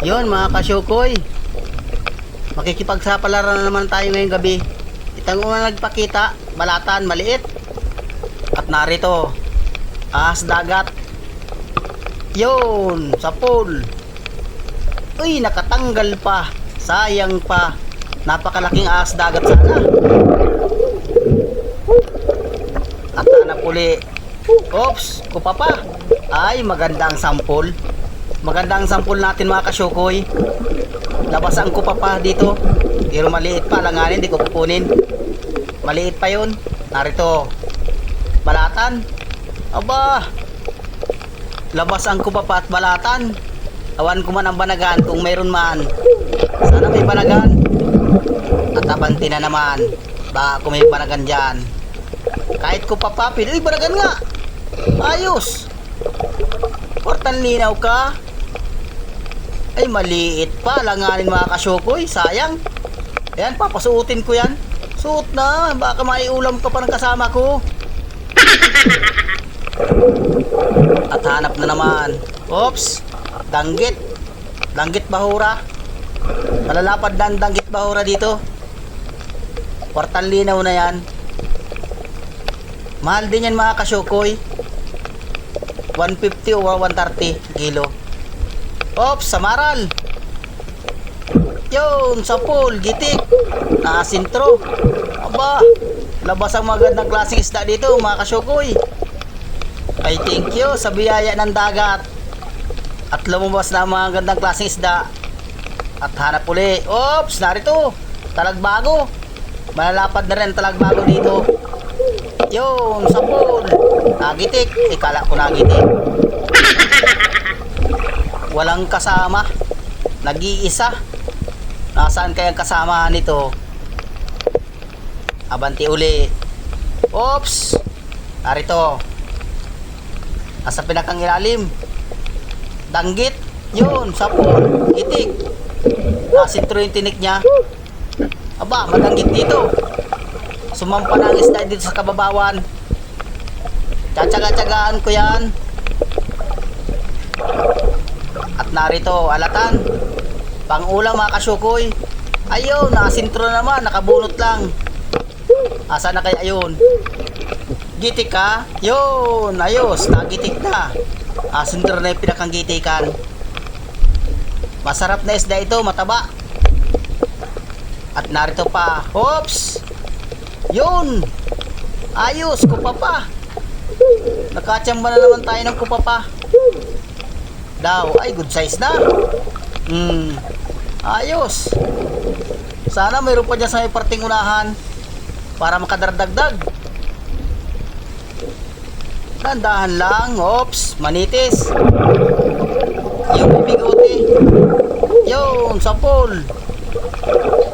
Yun mga kasyukoy, makikipagsapalaran na naman tayo ngayong gabi. Itang una nagpakita, balatan, maliit. At narito, ahas dagat. Yun, sa pool. Uy, nakatanggal pa. Sayang pa. Napakalaking ahas dagat sana. At hanap uli. Oops, kupa pa. Ay, maganda ang sampol. Maganda ang sampol natin mga kasyukoy. Labas ang kupa pa dito. Pero maliit pa, langanin, di ko kukunin. Maliit pa yun. Narito, balatan. Aba, labas ang kupa pa at balatan. Awan ko man ang banagan kung mayroon man. Sana may banagan. At abanti na naman. Baka kung may banagan dyan. Kahit kupa pa, pero banagan nga. Ayos. Portan linaw ka. Ay, maliit pa. Langanin mga kasyukoy. Sayang. Ayan, papasuotin ko yan. Suot na. Baka maiulam ka pa ng kasama ko. At hanap na naman. Oops. Danggit. Danggit bahura. Malalapad na ang danggit bahura dito. Portan linaw na yan. Mahal din yan mga kasyukoy. 150 o 130 kilo. Oops, samaral. Yun, sa pool, gitik. Nakasintro. Aba, labas ang magandang klaseng isda dito mga kasyukoy. Ay, thank you sa biyaya ng dagat. At lumabas na ang mga gandang klaseng isda. At hanap uli. Oops, narito. Talagbago. Malalapad na rin talagbago dito. Yun, sa pool. Nagitik. Ikala ko nagitik. Walang kasama. Nag-iisa. Nasaan kaya kasama nito? Abanti uli. Oops. Narito. Nasa pinakang ilalim. Danggit. Yun, sa pool. Itik. Nasintro yung tinik niya. Aba, madanggit dito. Sumampa na ang isda dito sa kababawan. Tsatsaga-tsagaan ko yan. At narito, alatan. Pang-ulam mga kasyukoy. Ayun, nakasintro naman, nakabunot lang. Asa na kaya yun? Gitik ka? Yun, ayos, nagitik na. Sintro na yung pinakang gitikan. Masarap na isda ito, mataba. At narito pa. Oops! Yun! Ayos, kupa pa. Nakachamba na naman tayo ng kupa pa. Daw, ay good size na. Ayos. Sana mayroon pa dyan sa may parting unahan para makadaragdag. Dandahan lang. Oops, manitis. Yung bibigote. Yun, sa pool.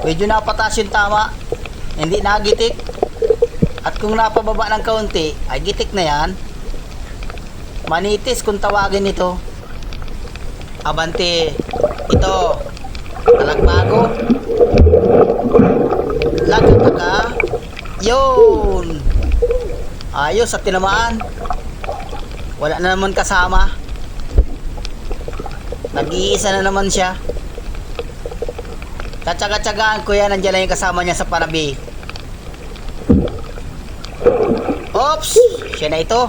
Medyo napatas yung tama. Hindi nagitik. At kung napababa ng kaunti, ay gitik na yan. Manitis kung tawagin ito. Abante. Ito. Talagbago. Lagkataka. Yun. Ayos at tinamaan. Wala na naman kasama. Nag-iisa na naman siya. Tatsaga-tsagaan ko yan. Nandiyan lang yung kasama niya sa panabi. Oops! Siya na ito.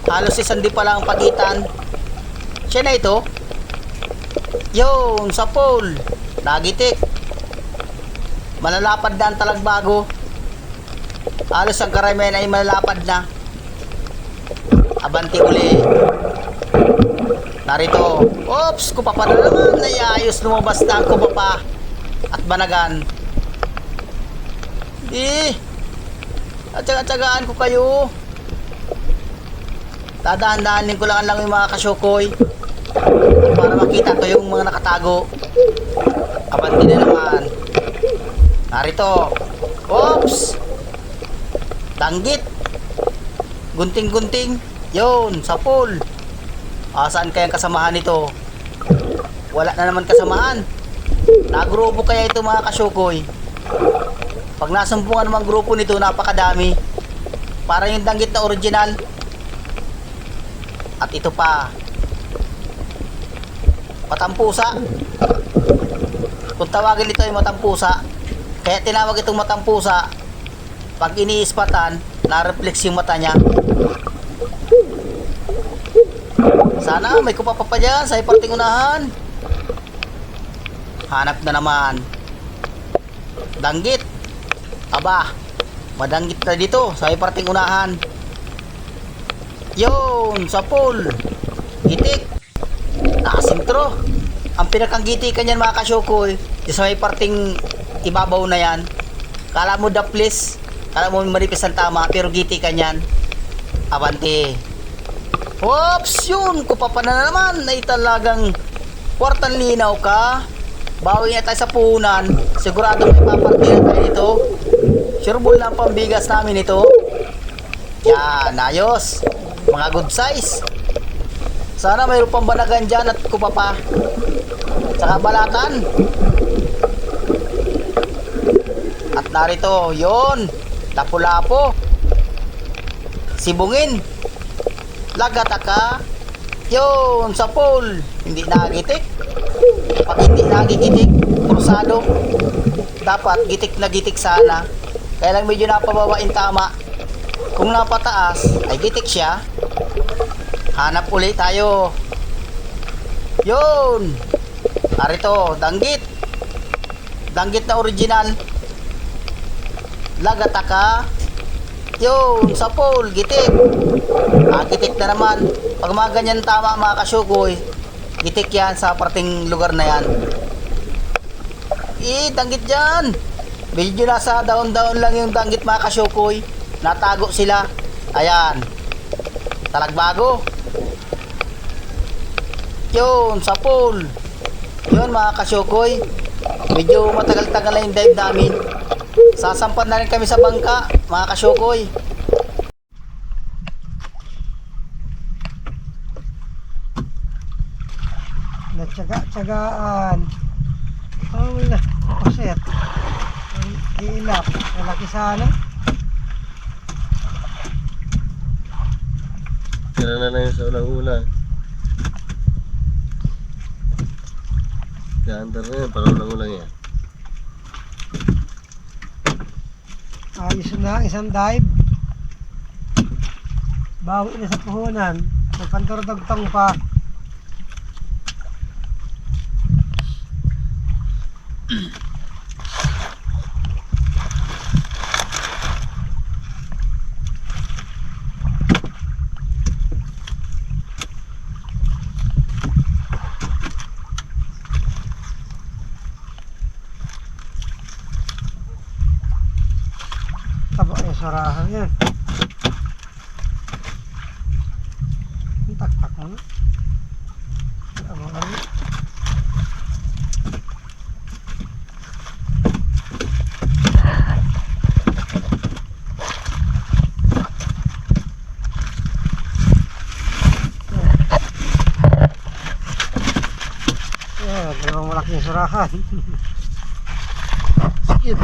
Halos isang di pa lang ang pagitan. Siya na ito. Yun, sa pool. Nagitik. Malalapad na ang talagbago. Halos ang karamihan ay malalapad na. Abanti uli. Narito. Oops, kupa pa na naman. Ayos, lumabas na ang kupa pa. At banagan. At-tsagaan ko kayo. Dadahan-dahanin ko lang yung mga kasyukoy para makita ko yung mga nakatago. Abanti na naman. Narito. Oops. Danggit. Gunting-gunting. Yun, sa pool. Saan kayang kasamahan nito? Wala na naman kasamahan. Nagrupo kaya ito mga kasyukoy. Pag nasumpungan naman grupo nito, napakadami. Para yung danggit na original. At ito pa. matampusa. Kung tawagin ito ay matampusa, kaya tinawag itong matampusa, pag iniispatan, na-reflex yung mata niya. Sana may kupapa pa dyan sa iparting unahan. Hanap na naman. Danggit. Aba, madanggit na dito sa iparting unahan. Yun, sapol. Gitik. Nakasintro. Ang pinakagitikan yan mga kasyokoy, sa may parting ibabaw na yan. Kala mo daplis, kala mo manipis ang tama, pero gitikan yan. Abante. Oops, yun, kupapa na naman. Ay talagang kwartang linaw ka. Bawi nga tayo sa puhunan. Sigurado may papartihan tayo nito. Sureball lang pambigas namin ito. Yan, ayos. Mga good size. Sana mayroon pang banagan dyan at kupapa. Saka balatan. At narito, yon, lapo-lapo. Sibungin. Lagataka. Yon, sapol. Hindi nagitik. Pag hindi nagigitik, krusado. Dapat gitik na gitik sana. Kaya lang medyo napabawain tama. Kung napataas, ay gitik siya. Hanap ulit tayo. Yun. Narito, danggit. Danggit na original. Lagataka. Yun, sapol, gitik. Gitik na naman. Pag mga ganyan tama mga kasyukoy, gitik yan sa parting lugar na yan. Danggit dyan. Medyo nasa daon-daon lang yung danggit mga kasyukoy. Natago sila. Ayan. Talagbago. Yun, sapol. Yun mga kasyokoy. Medyo matagal-tagal na yung dive namin. Sasampan na rin kami sa bangka, mga kasyokoy. Natsaga-tsagaan. Oh, wala. Paset. Iilap. Malaki sana. Tira na lang yung sa ulang-ulang. Gaandar na yan, para ulang-ulang yan. Ayos na, isang dive. Bawi na sa puhunan. Nagpantordagtang pa. Taba yung sarahan yan. Ang taktak mo na. Abangan mo. Dalawang malaking sarahan. Skip.